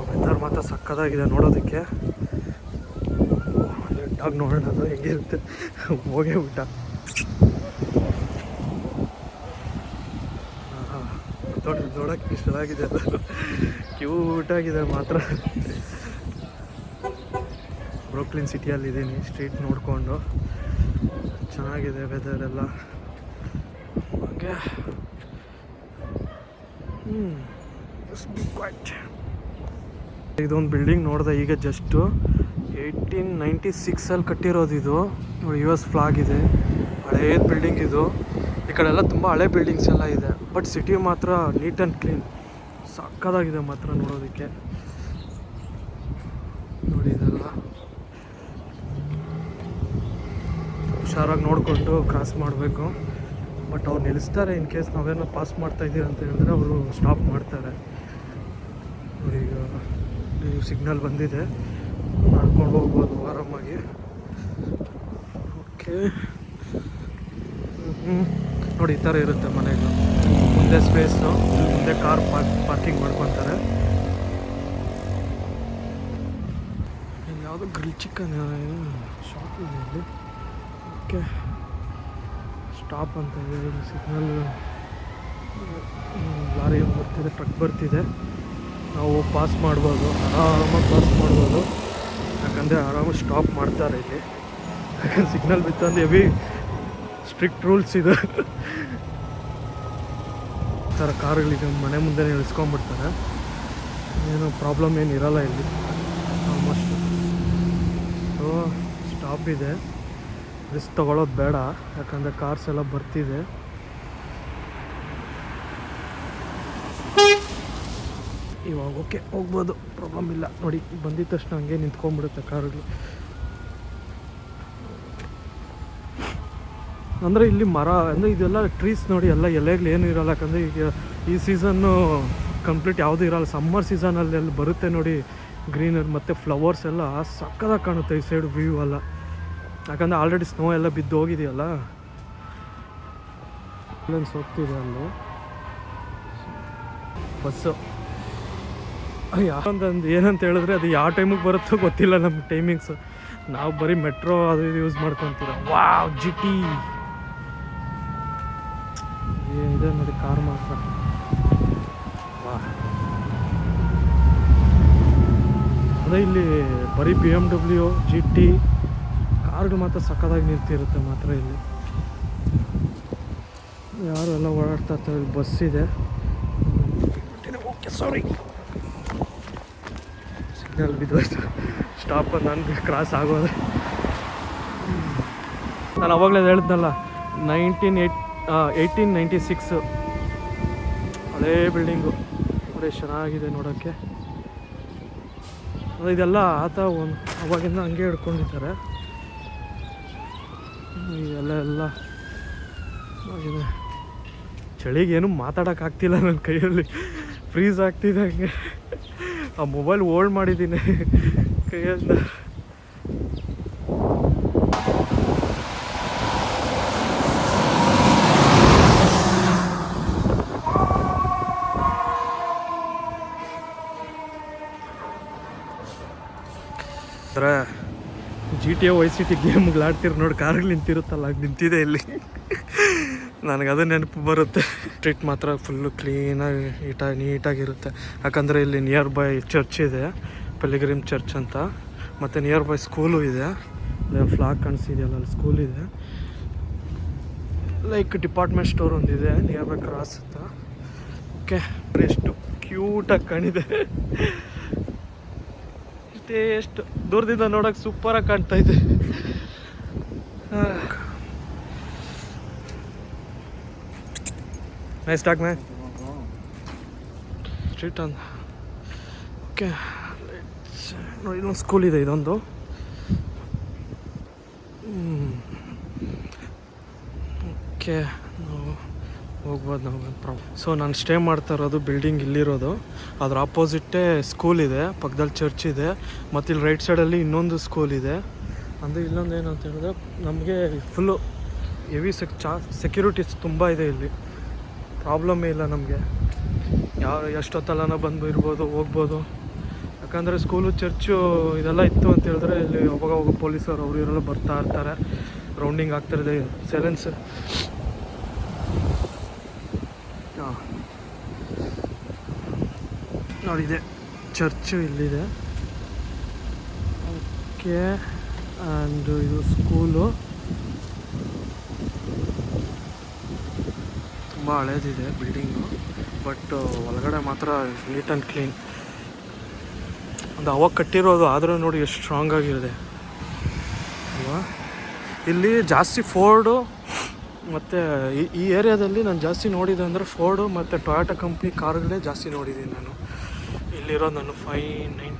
Weather ಮಾತ್ರ ಸಕ್ಕತ್ತಾಗಿದೆ ನೋಡೋದಕ್ಕೆ. ಲೆಟ್ಟಾಗಿ ನೋಡೋಣ ಅದು ಹೆಂಗಿರುತ್ತೆ. ಹೋಗೇ ಊಟ ನೋಡೋಕ್ಕೆ ಇಷ್ಟವಾಗಿದೆ, ಅದು ಕ್ಯೂಟಾಗಿದೆ ಮಾತ್ರ. ಬ್ರೂಕ್ಲಿನ್ ಸಿಟಿಯಲ್ಲಿದ್ದೀನಿ, ಸ್ಟ್ರೀಟ್ ನೋಡಿಕೊಂಡು ಚೆನ್ನಾಗಿದೆ ವೆದರ್ ಎಲ್ಲ. ಹಾಗೆ ಇದೊಂದು ಬಿಲ್ಡಿಂಗ್ ನೋಡಿದೆ ಈಗ ಜಸ್ಟು 1896 ಕಟ್ಟಿರೋದು ಇದು. US ಫ್ಲಾಗ್ ಇದೆ, ಹಳೇದು ಬಿಲ್ಡಿಂಗ್ ಇದು. ಈ ಕಡೆ ಎಲ್ಲ ತುಂಬ ಹಳೆ ಬಿಲ್ಡಿಂಗ್ಸ್ ಎಲ್ಲ ಇದೆ, ಬಟ್ ಸಿಟಿ ಮಾತ್ರ ನೀಟ್ ಆ್ಯಂಡ್ ಕ್ಲೀನ್, ಸಕ್ಕತ್ತಾಗಿದೆ ಮಾತ್ರ ನೋಡೋದಕ್ಕೆ. ನೋಡಿ ಇದೆಲ್ಲ ಹುಷಾರಾಗಿ ನೋಡಿಕೊಂಡು ಕ್ರಾಸ್ ಮಾಡಬೇಕು. ಬಟ್ ಅವ್ರು ನಿಲ್ಲಿಸ್ತಾರೆ, ಇನ್ ಕೇಸ್ ನಾವೇನೋ ಪಾಸ್ ಮಾಡ್ತಾಯಿದ್ದೀವಿ ಅಂತ ಹೇಳಿದ್ರೆ ಅವರು ಸ್ಟಾಪ್ ಮಾಡ್ತಾರೆ. ಈಗ ಸಿಗ್ನಲ್ ಬಂದಿದೆ, ನಡ್ಕೊಂಡು ಹೋಗ್ಬೋದು ಆರಾಮಾಗಿ. ಓಕೆ, ನೋಡಿ ಈ ಥರ ಇರುತ್ತೆ ಮನೆಗಳು. ಮುಂದೆ ಸ್ಪೇಸು, ಮುಂದೆ ಕಾರ್ ಪಾರ್ಕಿಂಗ್ ಮಾಡ್ಕೊತಾರೆ. ಯಾವುದೋ ಗ್ರಿಲ್ ಚಿಕನ್ ಶಾಪ್ ಇದೆ ಇಲ್ಲಿ. ಓಕೆ, ಸ್ಟಾಪ್ ಅಂತ ಇದೆ, ಸಿಗ್ನಲ್. ಲಾರಿ ಬರ್ತಿದೆ, ಟ್ರಕ್ ಬರ್ತಿದೆ, ನಾವು ಪಾಸ್ ಮಾಡ್ಬೋದು, ಆರಾಮಾಗಿ ಪಾಸ್ ಮಾಡ್ಬೋದು. ಯಾಕಂದರೆ ಆರಾಮಾಗಿ ಸ್ಟಾಪ್ ಮಾಡ್ತಾರೆ ಇಲ್ಲಿ. ಯಾಕಂದ್ರೆ ಸಿಗ್ನಲ್ ಬಿತ್ತಂದ್ರೆ ಹೆವಿ ಸ್ಟ್ರಿಕ್ಟ್ ರೂಲ್ಸ್ ಇದೆ. ಈ ಥರ ಕಾರುಗಳಿಗೆ ಮನೆ ಮುಂದೆ ನಿಲ್ಲಿಸ್ಕೊಂಡ್ಬಿಡ್ತಾರೆ, ಏನು ಪ್ರಾಬ್ಲಮ್ ಏನು ಇರೋಲ್ಲ ಇಲ್ಲಿ ಆಲ್ಮೋಸ್ಟ್. ಸೊ ಸ್ಟಾಪ್ ಇದೆ, ರಿಸ್ಕ್ ತೊಗೊಳೋದು ಬೇಡ, ಯಾಕಂದರೆ ಕಾರ್ಸ್ ಎಲ್ಲ ಬರ್ತಿದೆ. ಇವಾಗ ಓಕೆ ಹೋಗ್ಬೋದು, ಪ್ರಾಬ್ಲಮ್ ಇಲ್ಲ. ನೋಡಿ ಬಂದಿದ್ದ ತಕ್ಷಣ ಹಂಗೆ ನಿಂತ್ಕೊಂಡ್ಬಿಡುತ್ತೆ ಕಾರುಗಳು. ಅಂದರೆ ಇಲ್ಲಿ ಮರ ಅಂದರೆ ಇದೆಲ್ಲ ಟ್ರೀಸ್ ನೋಡಿ, ಎಲ್ಲ ಎಲೆಗಳು ಏನೂ ಇರೋಲ್ಲ. ಯಾಕಂದರೆ ಈಗ ಈ ಸೀಸನ್ನು ಕಂಪ್ಲೀಟ್ ಯಾವುದೂ ಇರೋಲ್ಲ. ಸಮ್ಮರ್ ಸೀಸನಲ್ಲಿ ಅಲ್ಲಿ ಬರುತ್ತೆ ನೋಡಿ ಗ್ರೀನರಿ ಮತ್ತು ಫ್ಲವರ್ಸ್ ಎಲ್ಲ ಸಕ್ಕತ್ತಾಗಿ ಕಾಣುತ್ತೆ ಈ ಸೈಡ್ ವ್ಯೂ ಎಲ್ಲ. ಯಾಕಂದರೆ ಆಲ್ರೆಡಿ ಸ್ನೋ ಎಲ್ಲ ಬಿದ್ದು ಹೋಗಿದೆಯಲ್ಲ. ಆಂಬುಲೆನ್ಸ್ ಹೋಗ್ತಿದೆ ಅಲ್ಲಿ, ಬಸ್ಸು. ಯಾವಂತಂದು ಏನಂತ ಹೇಳಿದ್ರೆ ಅದು ಯಾವ ಟೈಮಿಗೆ ಬರುತ್ತೋ ಗೊತ್ತಿಲ್ಲ ನಮ್ಮ ಟೈಮಿಂಗ್ಸು. ನಾವು ಬರೀ ಮೆಟ್ರೋ ಅದು ಇದು ಯೂಸ್ ಮಾಡ್ಕೊತೀರ. ವಾವ್, GT ಇದೆ ನೋಡಿ ಕಾರ್ ಮಾತ್ರ. ವಾ, ಅದೇ ಇಲ್ಲಿ ಬರೀ BMW GT ಕಾರ್ಗಳು ಮಾತ್ರ ಸಕ್ಕತ್ತಾಗಿ ನಿಂತಿರುತ್ತೆ ಮಾತ್ರ ಇಲ್ಲಿ. ಯಾರು ಎಲ್ಲ ಓಡಾಡ್ತಾ ಇರ್ತಾರೆ. ಇಲ್ಲಿ ಬಸ್ ಇದೆ. ಓಕೆ, ಸಾರಿ, ಸಿಗ್ನಲ್ ಬಿದ್ದೋಯ್ತು. ಸ್ಟಾಪ್ ನನಗೆ ಕ್ರಾಸ್ ಆಗೋದು. ನಾನು ಅವಾಗಲೇ ಹೇಳಿದ್ನಲ್ಲ 1896 ಹಳೇ ಬಿಲ್ಡಿಂಗು. ನೋಡಿ ಚೆನ್ನಾಗಿದೆ ನೋಡೋಕ್ಕೆ. ಇದೆಲ್ಲ ಆತ ಅವಾಗಿಂದ ಹಂಗೆ ಹಿಡ್ಕೊಂಡಿದ್ದಾರೆ. ಎಲ್ಲ ಆಗಿದೆ. ಚಳಿಗೆ ಏನು ಮಾತಾಡೋಕ್ಕಾಗ್ತಿಲ್ಲ, ನನ್ನ ಕೈಯಲ್ಲಿ ಫ್ರೀಸ್ ಆಗ್ತಿದೆ ಹಂಗೆ. ಆ ಮೊಬೈಲ್ ಹೋಲ್ಡ್ ಮಾಡಿದ್ದೀನಿ ಕೈಯಿಂದ. GTA Vice City ಗೇಮ್ಗಳಾಡ್ತಿರು ನೋಡಿ, ಕಾರ್ಗಳು ನಿಂತಿರುತ್ತಲ್ಲ, ನಿಂತಿದೆ ಇಲ್ಲಿ. ನನಗೆ ಅದು ನೆನಪು ಬರುತ್ತೆ. ಸ್ಟ್ರೀಟ್ ಮಾತ್ರ ಫುಲ್ಲು ಕ್ಲೀನಾಗಿ ನೀಟಾಗಿರುತ್ತೆ. ಯಾಕಂದರೆ ಇಲ್ಲಿ ನಿಯರ್ ಬೈ ಚರ್ಚ್ ಇದೆ, ಪೆಲಿಗ್ರಿಮ್ ಚರ್ಚ್ ಅಂತ. ಮತ್ತು ನಿಯರ್ ಬೈ ಸ್ಕೂಲು ಇದೆ. ಫ್ಲಾಗ್ ಕಾಣಿಸಿದೆಯಲ್ಲ, ಅಲ್ಲಿ ಸ್ಕೂಲ್ ಇದೆ. ಲೈಕ್ ಡಿಪಾರ್ಟ್ಮೆಂಟ್ ಸ್ಟೋರ್ ಒಂದಿದೆ ನಿಯರ್ ಬೈ ಕ್ರಾಸ್ ಅಂತ. ಓಕೆ, ಎಷ್ಟು ಕ್ಯೂಟಾಗಿ ಕಾಣಿದೆ. ಎಷ್ಟು ದೂರದಿಂದ ನೋಡೋಕೆ ಸೂಪರಾಗಿ ಕಾಣ್ತಾ ಇದೆ. Nice talk man. ಸ್ಟ್ರೀಟ್ ಅಂತ. ಓಕೆ, ನೋಡಿ ಇಲ್ಲೊಂದು ಸ್ಕೂಲ್ ಇದೆ, ಇದೊಂದು. ಓಕೆ, ನಾವು ಹೋಗ್ಬೋದು ನಾವು. ಸೊ ನಾನು ಸ್ಟೇ ಮಾಡ್ತಾ ಇರೋದು ಬಿಲ್ಡಿಂಗ್ ಇಲ್ಲಿರೋದು, ಅದ್ರ ಆಪೋಸಿಟ್ಟೇ ಸ್ಕೂಲ್ ಇದೆ, ಪಕ್ಕದಲ್ಲಿ ಚರ್ಚ್ ಇದೆ, ಮತ್ತು ಇಲ್ಲಿ ರೈಟ್ ಸೈಡಲ್ಲಿ ಇನ್ನೊಂದು ಸ್ಕೂಲ್ ಇದೆ. ಅಂದರೆ ಇಲ್ಲೊಂದು ಏನು ಅಂತ ಹೇಳಿದ್ರೆ ನಮಗೆ ಫುಲ್ಲು ಹೆವಿ ಸೆಕ್ಯೂರಿಟೀಸ್ ತುಂಬ ಇದೆ ಇಲ್ಲಿ. ಪ್ರಾಬ್ಲಮ್ಮೇ ಇಲ್ಲ ನಮಗೆ, ಎಷ್ಟೊತ್ತಲ್ಲನ ಬಂದು ಇರ್ಬೋದು, ಹೋಗ್ಬೋದು. ಯಾಕಂದರೆ ಸ್ಕೂಲು, ಚರ್ಚು ಇದೆಲ್ಲ ಇತ್ತು ಅಂತ ಹೇಳಿದ್ರೆ ಇಲ್ಲಿ ಅವಾಗ ಪೊಲೀಸರು ಅವರು ಇವರೆಲ್ಲ ಬರ್ತಾ ಇರ್ತಾರೆ, ರೌಂಡಿಂಗ್ ಆಗ್ತಿರೋದೆ ಸೈಲೆನ್ಸ್. ಹಾಂ ನೋಡಿದೆ, ಚರ್ಚು ಇಲ್ಲಿದೆ. ಓಕೆ, ಆ್ಯಂಡ್ ಇದು ಸ್ಕೂಲು ತುಂಬ ಹಳೇದಿದೆ ಬಿಲ್ಡಿಂಗು, ಬಟ್ ಒಳಗಡೆ ಮಾತ್ರ ನೀಟ್ ಆ್ಯಂಡ್ ಕ್ಲೀನ್. ಒಂದು ಅವಾಗ ಕಟ್ಟಿರೋದು, ಆದರೂ ನೋಡಿ ಎಷ್ಟು ಸ್ಟ್ರಾಂಗ್ ಆಗಿರುತ್ತೆ ಅಲ್ವಾ. ಇಲ್ಲಿ ಜಾಸ್ತಿ ಫೋರ್ಡು ಮತ್ತು ಈ ಏರಿಯಾದಲ್ಲಿ ನಾನು ಜಾಸ್ತಿ ನೋಡಿದೆ ಅಂದರೆ ಫೋರ್ಡು ಮತ್ತು ಟೊಯಾಟಾ ಕಂಪ್ನಿ ಕಾರುಗಳೇ ಜಾಸ್ತಿ ನೋಡಿದ್ದೀನಿ ನಾನು. ಇಲ್ಲಿರೋದು ನಾನು 5, 9